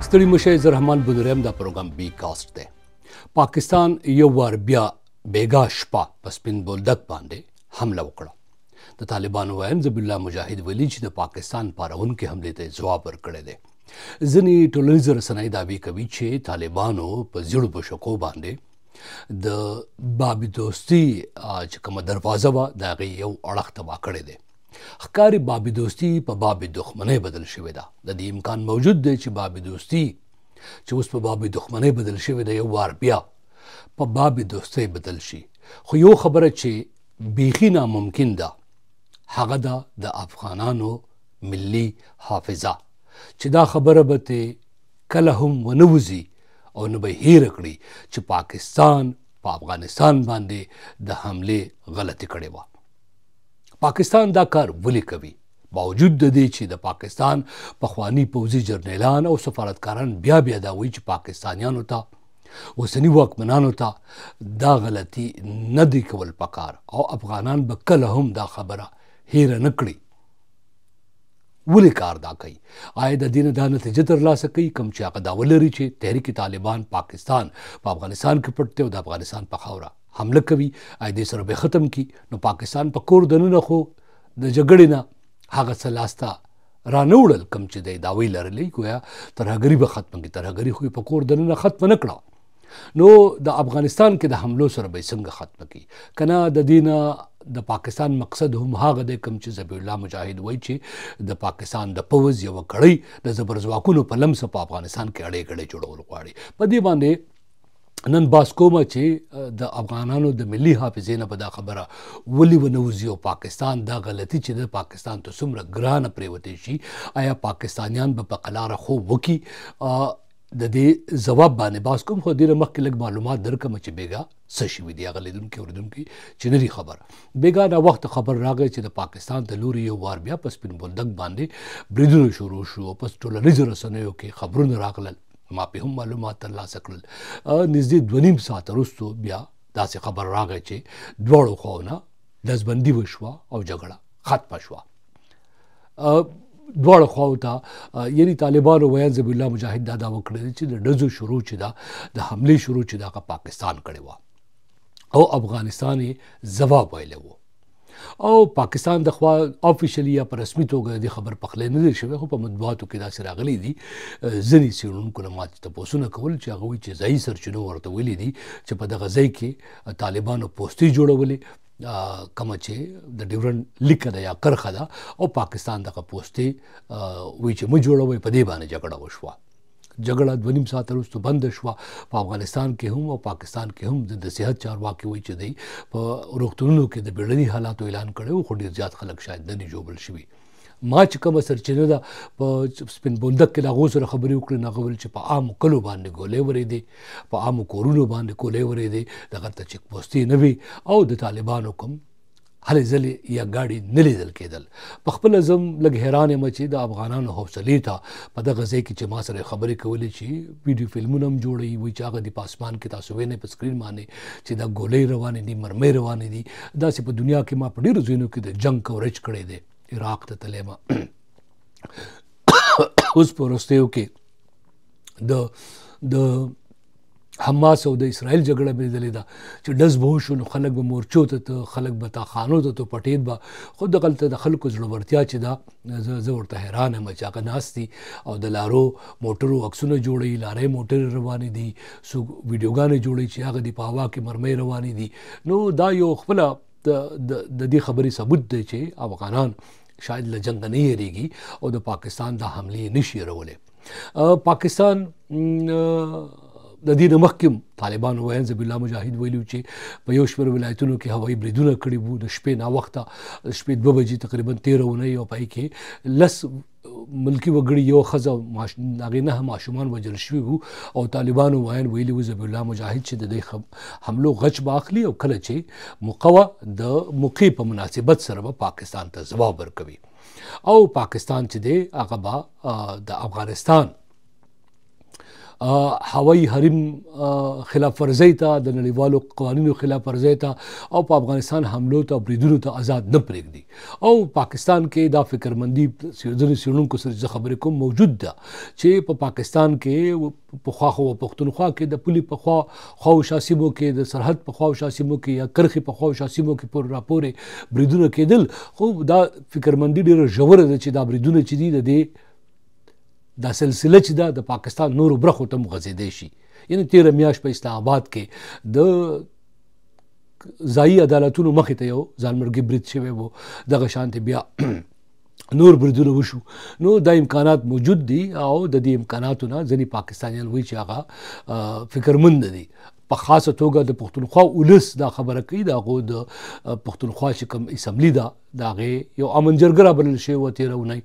ستړي مشه زه رحمان بنوریم دا پروګرام بی کاست دی. پاکستان یو وار بیا بیګا شپه په سپین بولدک باندې حمله وکړه. د طالبانو وایم ذبیح الله مجاهد ویلي چې د پاکستان پارونکې حملې ته ځواب ورکړی دی. ځینې ټولنیزې رسنۍ دعوې کوي چې طالبانو په زیړو بشکو باندې د بابي دوستي چې کومه دروازه وه د هغې یو اړخ تباه کړی دی. ښکاري بابي دوستي په بابي دښمنۍ بدل شوې ده. د دې امکان موجود دی چې بابي دوستي چې اوس په بابي دښمنۍ بدل شوې ده یو وار بیا په بابي دوستۍ بدل شي. خو یو خبره چې بیخي ناممکن ده هغه ده د افغانانو ملي حافظه چې دا خبره به ترې کله هم ونه وځي او نه به هیره کړي چې پاکستان په افغانستان باندې د حملې غلطي کړې وه. پاکستان دا کار ولې کوي؟ باوجود د دې چې د پاکستان پخواني پوځي جرنیلان او سفارتکاران بیا دا وایي چې پاکستانیانو ته اوسني واکمنانو ته دا غلطي نه دی کول پکار او افغانان به کله هم دا خبره هیره نه کړي. ولې کار دا کوي؟ آیا د دې نه دا نتیجه ترلاسه کوي کوم چې هغه دا ولري چې تحریک طالبان پاکستان په افغانستان کې پټ دی او د افغانستان په خاوره حمله کوي؟ آیا دې سره به ختم کی؟ نو پاکستان په کور دننه خو د جګړې نه هغه څه لاسته رانه وړل کوم چې دی دعوې لرلې ګویا ترهګري به ختمه کړي. ترهګري خو یې په کور دننه ختمه نه کړه. نو د افغانستان کې د حملو سره به یې څنګه ختمه کړي؟ که نه د دې نه د پاکستان مقصد هم هغه دی کوم چې ذبیح الله مجاهد وایي چې د پاکستان د پوځ یوه کړۍ د زبرځواکونو په لمسه په افغانستان کې اړې ګړې جوړول غواړي. په دې باندې نن باس کومه چې د افغانانو د ملي حافظې نه به دا خبره ولې ونه وځي او پاکستان دا غلطي چې د پاکستان ته څومره ګرانه پرېوتی شي آیا پاکستانیان به په قلاره خوب وکړي؟ د دې ځواب باندې باس کوم خو ډېره مخکې لږ معلومات درکړم چې بیګا څه شوي دي هغه لیدونکي اورېدونکي چې نه دي خبر. بیګا دا وخت خبر راغی چې د پاکستان د لوري یو وار بیا په سپین بولدک باندې بریدونه شروع شو. په ټولنیزو رسنیو کې خبرونه راغلل، ما په هم معلومات ترلاسه کړل. نږدې 2.5 ساعت وروسته بیا داسې خبر راغی چې دواړو خواونه ډزبندي وشوه او جګړه ختمه شوه. دواړو خواو ته یعنې طالبانو ویل ذبیح الله مجاهد دا دعوه کړې چې د ډزو شروع چې ده د حملې شروع چې ده هغه پاکستان کړې وه او افغانستان یې ځواب ویلی و. او پاکستان د خوا افیشلی یا په رسمي توګه د خبر پخلی نه دی شوی، خو په مطبوعاتو کې داسې راغلی دي. ځینې څېړونکو نه ما تپوسونه کول چې هغه وایي چې ځایي سرچینو ورته ویلي دي چې په دغه ځای کې طالبانو پوستې جوړولې کومه چې د ډیورنډ لیکه ده یا کرښه ده او پاکستان دغه پوستې وایي چې مه جوړوئ. په دې باندې جګړه وشوه. جګړه 2.5 ساعت وروسته بنده شوه. په افغانستان کې هم او پاکستان کې هم د صحت چارواکي وایي چې دی په روغتونونو کې د بیړني حالاتو اعلان کړی و، خو ډېر زیات خلک شاید نه دي ژوبل شوي. ما چې کومه سرچینه ده په سپین بولدک کې د هغو سره خبرې وکړې نو هغه ویل چې په عامو کلو باندې ګولۍ ورېدې، په عامو کورونو باندې ګولۍ ورېدې، دغه ته چیک پوستې نه وي او د طالبانو کوم هلې ځلې یا ګاډي نه لیدل کېدل. په خپله زه لږ حیران یم چې د افغانانو حوصلې ته په دغه ځای کې چې ما سره خبرې کولې چې ویډیو فلمونه هم جوړوي، وایي چې هغه د په اسمان کې تاسو وینئ په سکرین باندې چې دا ګولۍ روانې دي، مرمۍ روانې دي. داسې په دنیا کې ما په ډېرو ځایونو کې د جنګ کوریج کړی دی. عراق ته تللی ما اوس په وروستیو کې د حماس او د اسرائیل جګړه مې لیدلې ده چې ډز به وشو نو خلک به مورچو ته خلک به تاخانو ته پټېد به. خو دغلته د خلکو زړورتیا چې ده زه ورته حیران یم چې هغه ناست دي او د لارو موټرو عکسونه جوړوي، لارۍ موټرې روانې دي، څوک ویډیوګانې جوړوي چې هغه د په هوا کې مرمۍ روانې دي. نو دا یو خپله د دې خبرې ثبوت دی چې افغانان شاید له جنګ نه یېرېږي او د پاکستان دا حملې نشي هېرولی. پاکستان د دې نه مخکې طالبانو ویل ذبیح الله مجاهد ویلي چې په یو شمېر ولایتونو کې هوایي بریدونه کړي وو د شپې ناوخته، شپې 2 بجې تقریبا 13 اونۍ او په کې 10 ملکي وګړي یو ښځه هغې 9 ماشومان وژل شوي وو او طالبانو ویلي وو ذبیح الله مجاهد چې د دې حملو غچ به اخلي او کله چې موقع وه د موقع په مناسبت سره به پاکستان ته ځواب ورکوي او پاکستان چې دی هغه به د افغانستان هوایي حریم خلاف ورزۍ ته د نړیوالو قوانینو خلاف ورزۍ ته او په افغانستان حملو ته او بریدونو ته آزاد نه پرېږدي او پاکستان کې دا فکرمندي ځینې څېړونکو سره زه خبرې کوم موجود ده چې په پاکستان کې پخوا خو پښتونخوا کې د پولې پخوا خواوشا سیمو کې د سرحد په خواوشا سیمو کې یا کرښې په خواوشا سیمو کې پورې راپورې بریدونه کېدل خو دا فکرمندي ډېره ژوره ده چې دا بریدونه چې دي د دې دا سلسله چې ده د پاکستان نورو برخو ته هم غځېدی شي. یعنې تېره میاشت په اسلام آباد کې د ځایي عدالتونو مخې ته یو ځانمرګي برید شوی و، دغه شانتې بیا نور بریدونه وشو. نو دا امکانات موجود دي او د دې امکاناتو نه ځینې پاکستانیان وایي چې هغه فکرمند دي. په خاصه توګه د پښتونخوا ولس دا خبره کوي د هغو د پښتونخوا چې کوم اسمبلي ده د هغې یو امن جرګه رابلل شوې وه تېره اونۍ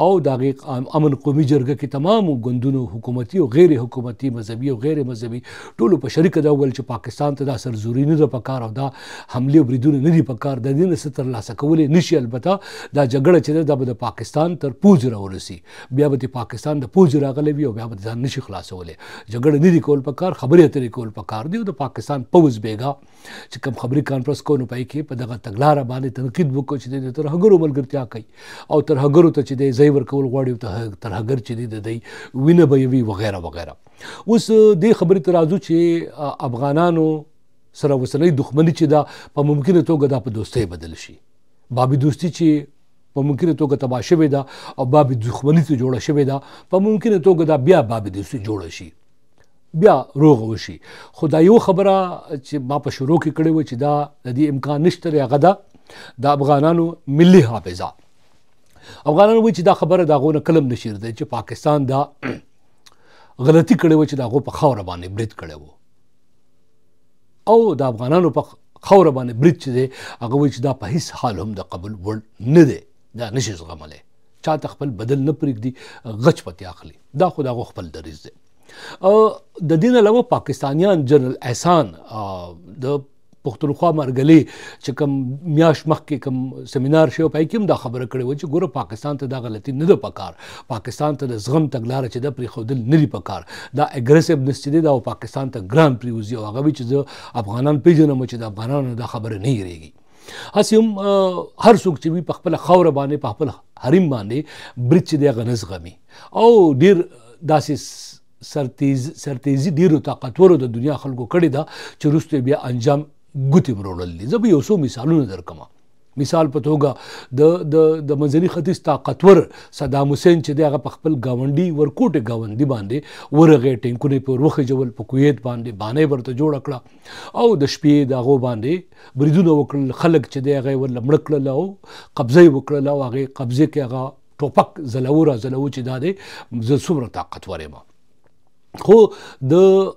او د هغې امن قومي جرګه کې تمامو ګوندونو حکومتي او غیر حکومتي مذهبي او غیر مذهبي ټولو په شریکه دا وویل چې پاکستان ته دا سرزوري نه ده پکار او دا حملې او بریدونه نه دي پکار، د دې نه څه ترلاسه کولی نه شي. البته دا جګړه چې ده دا به د پاکستان تر پوځ راورسي، بیا به د پاکستان د پوځ راغلی وي او بیا به ځان نشي خلاصولی. جګړه نه دي کول پکار، خبرې اترې کول پکار دي. او د پاکستان پوځ بیګا چې کوم خبري کانفرنس کو نو پای کې په دغه تګلاره باندې تنقید وکړو چې د ترهګرو ملګرتیا کوي او ترهګرو ته چې دی ځای ورکول غواړي او ترهګر چې دی د دوی وینه بهوي وغیره وغیره. اوس دې خبرې ته راځو چې افغانانو سره اوسنۍ دښمني چې ده په ممکنه توګه دا په دوستۍ بدل شي. بابي دوستي چې په ممکنه توګه تباه شوې ده او بابي دښمني ته جوړه شوې ده په ممکنه توګه دا بیا بابي دوستي جوړه شي، بیا روغ وشي. خو دا یو خبره چې ما په شروع کې کړې وه چې دا د دې امکان نشته دی، هغه ده د افغانانو ملي حافظه. افغانانو وایي چې دا خبره د هغو نه کله هم نشي ردی چې پاکستان دا غلطي کړې وه چې د هغو په خاوره باندې برید کړی و او د افغانانو په خاوره باندې برید چې دی هغه وایي چې دا په هیڅ حال هم د قبول وړ نه دی، دا نشي زغملی. چاته خپل بدل نه پرېږدي، غچ پتې اخلي. دا خو د هغو خپل دریځ دی. د دې نه علاوه پاکستانیان جنرال احسان د پښتونخوا مرګلې چې کوم میاشت مخکې کوم سیمینار شوی پای کې هم دا خبره کړې وه چې ګوره پاکستان ته دا غلطي نه ده پکار، پاکستان ته د زغم تګلاره چې ده پرېښودل نه دي پکار، دا اګریسیونس چې دی دا پاکستان ته ګران پرېوځي او هغه وایي چې زه افغانان پېژنم چې د افغانانو دا خبره نه هېرېږي. هسې هم هر څوک چې وي په خپله خاوره باندې په خپل حریم باندې برید چې دی هغه نه زغمي او ډېر داسې سرتیزي ډېرو طاقتورو د دنیا خلکو کړې ده چې وروسته بیا انجام ګوتې وروړل دي. زه به یو څو مثالونه درکړم. مثال په توګه د منځني ختیځ طاقتور صدام حسین چې دی هغه په خپل ګاونډي ورکوټې ګاونډي باندې ورغې، ټینکونه یې پر وخېجول، په کویت باندې بانۍ ورته جوړه کړه او د شپې د هغو باندې بریدونه وکړل. خلک چې دی هغه یې ورله مړه کړل او قبضه یې وکړله او هغې قبضې کې هغه ټوپک ځلو راځلو چې دا دی زه څومره طاقتور یم. خو د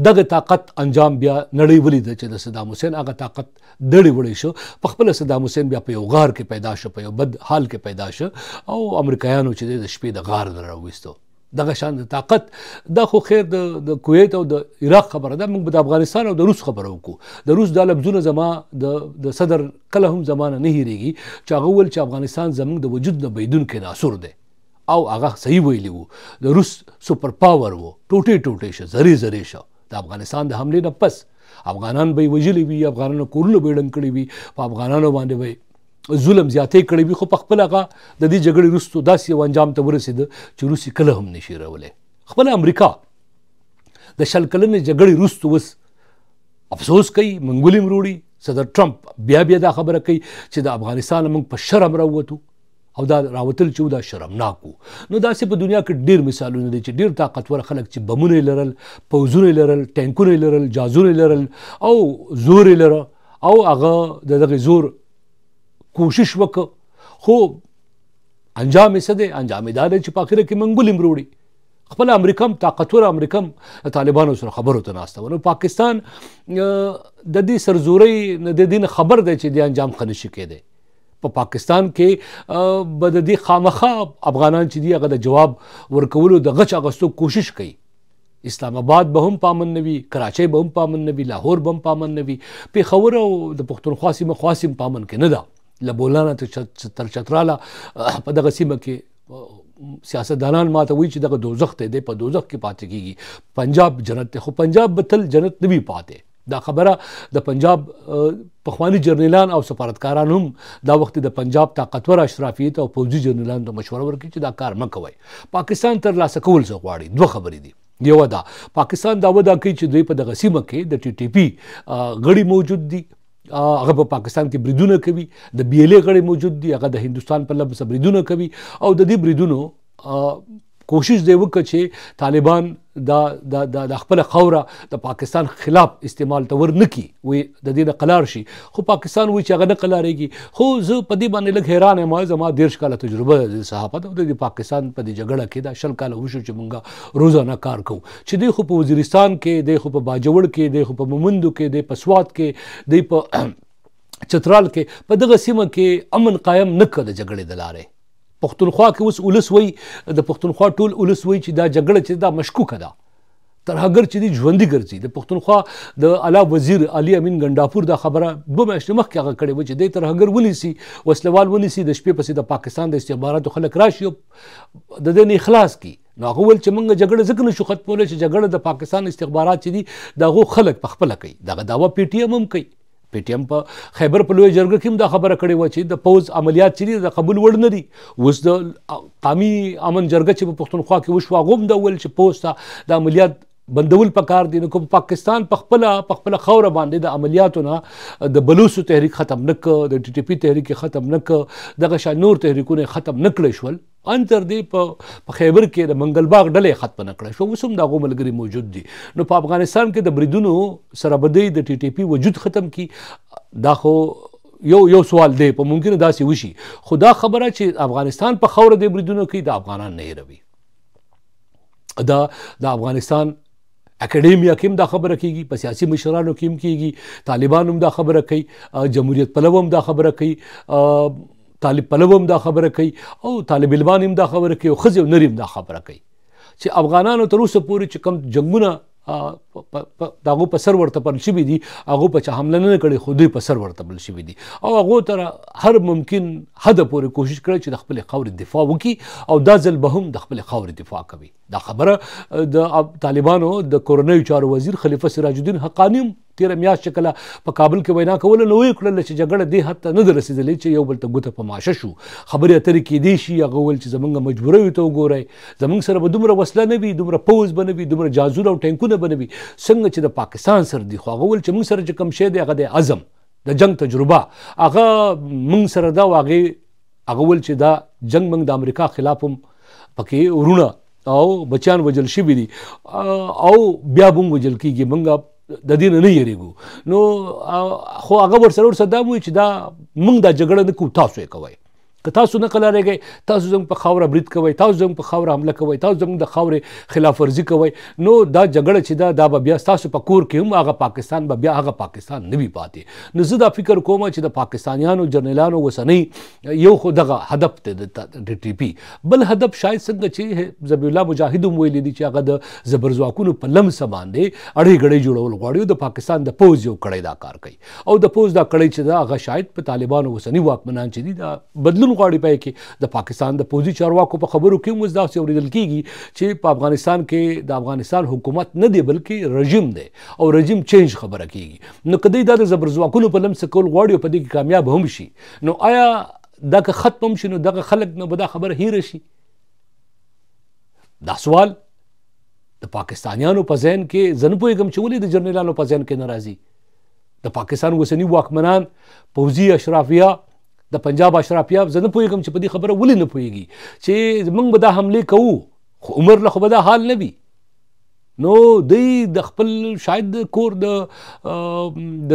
دغه طاقت انجام بیا نړۍ ولیده چې د صدام حسین هغه طاقت دړې وړی شو. په خپله صدام حسین بیا په یو غار کې پیدا شو، په یو بد حال کې پیدا شو او امریکایانو چې دی د شپې د غار نه راویستو. دغه شان د طاقت دا خو خیر د کویت او د عراق خبره ده، موږ به د افغانستان او د روس خبره وکړو. د روس دا لفظونه زما د صدر کله هم زمانه نه هېرېږي چې هغه وویل چې افغانستان زموږ د وجود نه بهیدونکی ناسور دی او هغه صحیح ویلي وو. د روس سوپر پاور وو، ټوټې ټوټې شه، زرې زرې شه. د افغانستان د حملې نه پس افغانان به یې وژلي وي، افغانانو کورونه به یې ړنګ کړي وي، په افغانانو باندې به ظلم زیاتې کړی وي. خو په خپل هغه د دې جګړې وروستو داسې یو انجام ته ورسېده چې روس یې کله هم نشي هېرولی. خپله امریکا د 100 کلنې جګړې وروستو اوس افسوس کوي، منګولې هم وروړي. صدر ټرمپ بیا دا خبره کوي چې د افغانستان موږ په شرم راووتو او دا راوتل چې دا شرمناک وو. نو داسې په دنیا کې ډېر مثالونه دي چې ډېر طاقتور خلک چې بمونه یې لرل، پوځونه یې لرل، ټینکونه یې لرل، جازونه یې لرل او زور یې لره او هغه د دغې زور کوشش وکړه خو انجام یې څه دی؟ انجام یې دا دی چې په اخره کې منګول یې وروړي. خپل امریکا هم طاقتور امریکا هم طالبانو سره خبرو ته ناسته وه. نو پاکستان د دې سرزورۍ د دې نه خبر دی چې دې انجام ښه نشي کېدی. په پاکستان کې به د دې خامخا افغانان چې دي هغه د جواب ورکولو د غچ اخیستو کوشش کوي. اسلام آباد به هم پامن نه وي، کراچۍ به هم پامن نه وي، لاهور به هم پامن نه وي، پېښور او د پښتونخوا سیمه خاص هم پامن کې نه ده. له بولانه تر چتراله په دغه سیمه کې سیاستدانان ماته وایي چې دغه دوزخ دی په دوزخ کې پاتې کیږي پنجاب جنت دی خو پنجاب به تل جنت نه وي پاتې دا خبره د پنجاب پخوانی جرنیلان او سفارتکاران هم دا وخت د پنجاب طاقتور اشرافیت او پوځي جرنیلانو ته مشوره ورکړي چې دا کار مه کوئ پاکستان ترلاسه کول څه غواړي دوه خبرې دي یوه دا پاکستان دعوه دا کوي چې دوی په دغه سیمه کې د ټي ټي پي غړي موجود دي هغه په پاکستان کې بریدونه کوي د بي ایل اے غړي موجود دي هغه د هندوستان په لمس بریدونه کوي او د دې بریدونو کوشش دی وکړه چې طالبان د خپل خوره د پاکستان خلاف استعمال ته ور نه کړي وي د دې نه قلار شي خو پاکستان وایي چې هغه نه قلارېږي خو زه په دې باندې لږ حیران یم زما 13 کاله تجربه د صحافت او د پاکستان په دې جګړه کې دا 20 کاله وشو چې موږ روزانه کار کوو چې دی خو په وزیرستان کې دی خو په باجوړ کې دی خو په مومندو کې دی په سوات کې دی په چترال کې په دغه سیمه کې امن قایم نه کړ د جګړې د لارې پښتونخوا کې اوس ولس وایي د پښتونخوا ټول ولس وایي چې دا جګړه چې دا مشکوکه ده ترهګر چې دی ژوندي ګرځي د پښتونخوا د اعلی وزیر علي امین ګنډاپور دا خبره 2 میاشتې مخکې هغه کړې وه چې دی ترهګر ونیسي وسلوال ونیسي د شپې پسې د پاکستان د استخباراتو خلک راشي د دې نه اخلاص کړي نو هغه ویل چې موږ جګړه ځکه نشو ختمولی چې جګړه د پاکستان استخبارات چې دي د هغو خلک پخپله کوي دغه دعوه پی ټي ایم هم کوي پی ټي ایم په خیبر په لویه جرګه کې هم دا خبره کړې وه چې د پوځ عملیات چې دي د قبول وړ نه دي اوس د قومي امن جرګه چې په پښتونخوا کې وشوه هغه هم دا ویل چې پوځ ته د عملیات بندول پکار دي نو که پاکستان په خپله خوره باندې د عملیاتو نه د بلوڅو تحریک ختم نه کړ د ټي ټي پي تحریک ختم نه کړ دغه شان نور تحریکونه ختم نه کړی شول ان تر دې په خیبر کې د منګل باغ ډلې ختم نه کړی شو اوس هم د هغو ملګري موجود دي نو په افغانستان کې د بریدونو سره به د ټي ټي پي وجود ختم کړي دا خو یو سوال دی په ممکنه داسې وشي خو دا خبره چې افغانستان په خوره د بریدونو کوي د افغانان نه هېروي د افغانستان اکیډمیا کې هم دا خبره کیږي په سیاسي مشرانو کې هم کیږي طالبان هم دا خبره کوي جمهوریت پلو هم دا خبره کوي طالب پلو هم دا خبره کوي او طالب علمان هم دا خبره کوي او ښځې او نري هم دا خبره کوي چې افغانانو تر اوسه پورې چې کوم جنګونه د هغو په سر ورته پل شوي دي هغو په چا حمله نه کړې خو دوی په سر ورته پل شوي دي او هغو تر هر ممکن حده پورې کوشش کړی چې د خپلې خاورې دفاع وکړي او دا ځل به هم د خپلې خاورې دفاع کوي دا خبره د طالبانو د کورنیو چارو وزیر خلیفه سراج الدین حقانی هم تیره میاشت چې کله په کابل کې وینا کوله نو ویې کړله چې جګړه دې حد ته نه ده رسېدلې چې یو بل ته ګوته په ماشه شو خبرې اترې کېدې شي هغه ویل چې زموږ مجبوریو ته وګورئ زموږ سره به دومره وسله نه وي دومره پوځ به نه وي دومره جازونه او ټینکونه به نه وي څنګه چې د پاکستان سره دي خو هغه ویل چې موږ سره چې کوم شی دی هغه د عزم د جنگ تجربه هغه موږ سره ده او هغه ویل چې دا جنگ موږ د امریکا خلاف هم پکې ورونه او بچیان وجل شوي دي او بیا به هم وجل کېږي موږ د دې نه یېرېږو نو خو هغه ورسره دا وایي چې دا موږ دا جګړه نه کوو تاسو یې کوئ که تاسو نه قلارېږئ تاسو زموږ په خاوره برید کوئ تاسو زموږ په خاوره حمله کوئ تاسو زموږ د خاورې خلاف ورزي کوئ نو دا جګړه چې ده دا به بیا ستاسو په کور کې هم هغه پاکستان به بیا هغه پاکستان نه وي پاتې نو زه دا فکر کوم چې د پاکستانیانو جرنیلانو اوسنۍ یو خو دغه هدف دی د ټي پي بل هدف شاید څنګه چې ذبیح الله مجاهد هم ویلي دي چې هغه د زبرځواکونو په لمسه باندې اړې ګړې جوړول غواړي او د پاکستان د پوځ یو کړی دا کار کوي او د پوځ دا کړی چې دا هغه شاید په طالبانو اوسني واکمنان چې دي دا بدلون غواړي پای کې د پاکستان د پوځي چارواکو په خبرو کې هم اوس داسې اورېدل کېږي چې په افغانستان کې د افغانستان حکومت نه دی بلکې رژیم دی او رژیم چینج خبره کېږي نو که دوی دا د زبرځواکونو په لمسه کول غواړي او په دې کې کامیاب هم شي نو آیا دا که ختم هم شي نو دغه خلک نه به دا خبره هیره شي دا سوال د پاکستانیانو په ذهن کې زه نه پوهېږم چې ولې د جرنیلانو په ذهن کې نه راځي د پاکستان اوسني واکمنان پوځي اشرافیه د پنجاب اشرافیه زه نه پوهېږم چې په دې خبره ولې نه پوهېږي چې موږ به دا حملې کوو خو عمر له خو به دا حال نه وي نو دوی د خپل شاید کور د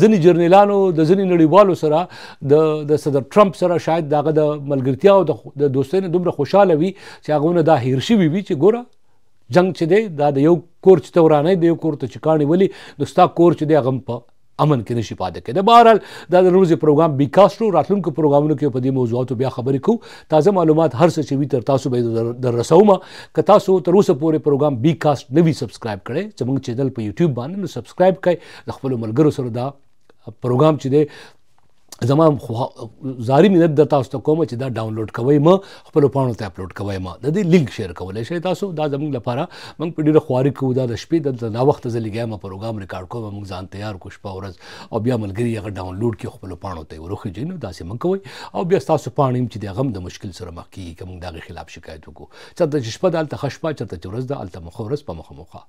ځینې جرنیلانو د ځینې نړیوالو سره د صدر ټرمپ سره شاید د هغه د ملګرتیا او د دوستۍ نه دومره خوشحاله وي چې هغونه دا هیر شوي وي چې ګوره جنګ چې دی دا د یو کور چې ته ورانی د یو کور ته چې کاڼې ولي نو ستا کور چې دی هغه په امن کې نشي پاتې کېدی بهرحال دا د روزي پروګرام بی کاسټ راتلونکو پروګرامونو کې په دې موضوعاتو بیا خبرې کوو تازه معلومات هر څه چې وي تر تاسو به در رسوم که تاسو تر اوسه پورې پروګرام بی کاسټ نه وي سبسکرایب کړی زموږ چینل په یوټیوب باندې نو سبسکرایب کړئ د خپلو ملګرو سره دا پروګرام چې دی زما زاری مینت د تاسو ته کوم چې دا ډاونلوډ کوئ ما خپل پاڼو ته اپلوډ کوئ ما د دې لینک شیر کولای شئ تاسو دا زموږ لپاره موږ په ډیره خواري کوو دا د شپې د نا وخت زه لګیا ما پروګرام ریکارډ کوم موږ ځان تیار کو شپه ورځ او بیا ملګری هغه ډاونلوډ کړي خپل پاڼو ته ورخیږي نو داسې مه کوئ او بیا تاسو پاڼې چې د غم د مشکل سره مخ کیږي که موږ دغه خلاف شکایت وکړو چېرته چې شپه ده هلته ښه شپه چېرته چې ورځ ده هلته مخه ورځ په مخه